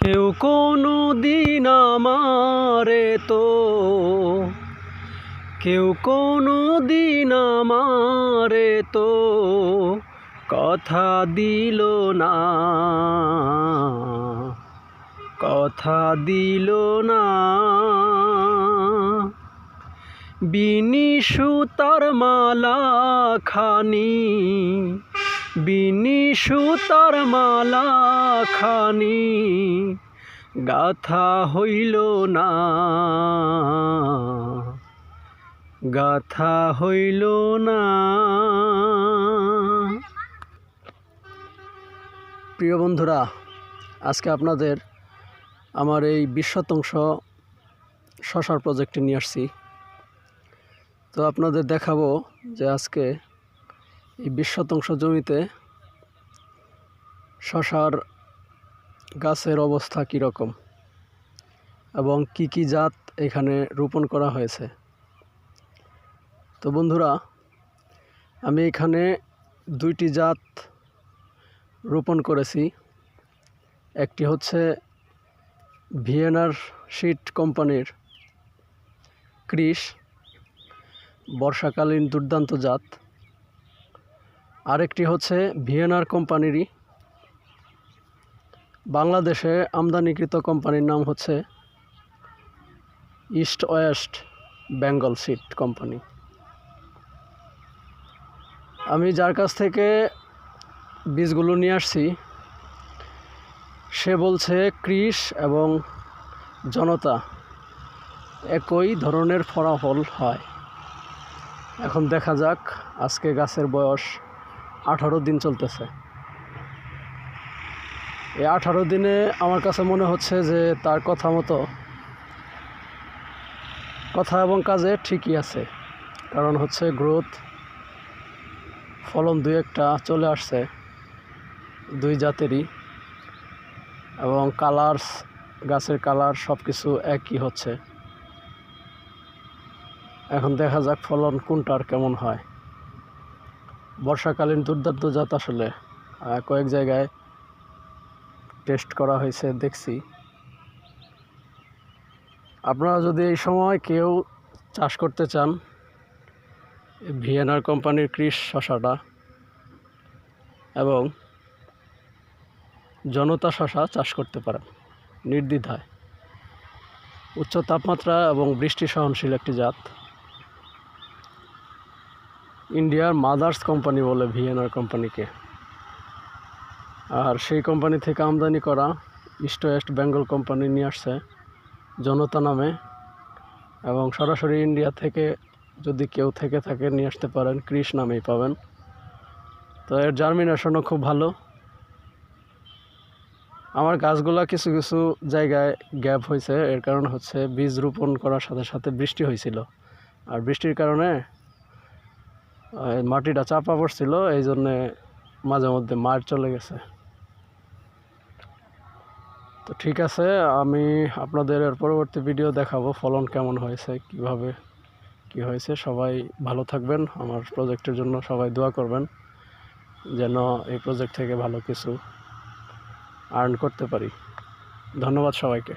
কেউ কোনো দিন আমারে তো কেউ কোনো দিন আমারে তো কথা দিল না, কথা দিল না। বিনি সুতার মালা খানি, বিনি সুতার মালা খানি গাথা হইল না, গাথা হইল না। প্রিয় বন্ধুরা, আজকে আপনাদের আমার এই 20 শতাংশ শশার প্রজেক্টে নিয়ে আসছি। তো আপনাদের দেখাবো যে আজকে এই 20 শতাংশ জমিতে শশার গাছের অবস্থা কীরকম এবং কি কি জাত এখানে রোপণ করা হয়েছে। তো বন্ধুরা, আমি এখানে 2টি জাত রোপণ করেছি। একটি হচ্ছে ভিয়েনার সিড কোম্পানির ক্রিস, বর্ষাকালীন দুর্দান্ত জাত। আরেকটি হচ্ছে ভিয়েনার কোম্পানিরই বাংলাদেশে আমদানিকৃত কোম্পানির নাম হচ্ছে east West Bengal seed company. আমি যার কাছ থেকে বীজগুলো নিয়ে আসছি সে বলছে ক্রিস এবং জনতা একই ধরনের ফলাফল হয়। এখন দেখা যাক, আজকে গাছের বয়স 18 দিন চলতেছে। এই 18 দিনে আমার কাছে মনে হচ্ছে যে তার কথা মতো কথা এবং কাজে ঠিকই আছে। কারণ হচ্ছে গ্রোথ, ফলন 2-1টা চলে আসছে 2 জাতেরই, এবং কালার, গাছের কালার সব কিছু একই হচ্ছে। এখন দেখা যাক ফলন কোনটার কেমন হয়। বর্ষাকালীন দুর্দান্ত জাত আসলে কয়েক জায়গায় টেস্ট করা হয়েছে, দেখছি। আপনারা যদি এই সময় কেউ চাষ করতে চান ভিয়েনার কোম্পানির ক্রিস শশাটা এবং জনতা শশা চাষ করতে পারেন নির্দ্বিধায়। উচ্চ তাপমাত্রা এবং বৃষ্টি সহনশীল একটি জাত। ইন্ডিয়ার মাদার্স কোম্পানি বলে ভিয়েনার কোম্পানিকে, আর সেই কোম্পানি থেকে আমদানি করা ইস্ট ওয়েস্ট বেঙ্গল কোম্পানি নিয়ে আসছে জনতা নামে। এবং সরাসরি ইন্ডিয়া থেকে যদি কেউ থেকে থাকে নিয়ে আসতে পারেন, ক্রিস নামেই পাবেন। তো এর জার্মিনেশনও খুব ভালো। আমার গাছগুলা কিছু কিছু জায়গায় গ্যাপ হয়েছে, এর কারণ হচ্ছে বীজ রোপণ করার সাথে সাথে বৃষ্টি হয়েছিল, আর বৃষ্টির কারণে মাটিটা চাপা পড়ছিল, এই জন্যে মাঝে মধ্যে মার চলে গেছে। তো ঠিক আছে, আমি আপনাদের এর পরবর্তী ভিডিও দেখাবো ফলন কেমন হয়েছে, কিভাবে কি হয়েছে। সবাই ভালো থাকবেন। আমার প্রজেক্টের জন্য সবাই দোয়া করবেন যেন এই প্রজেক্ট থেকে ভালো কিছু আর্ন করতে পারি। ধন্যবাদ সবাইকে।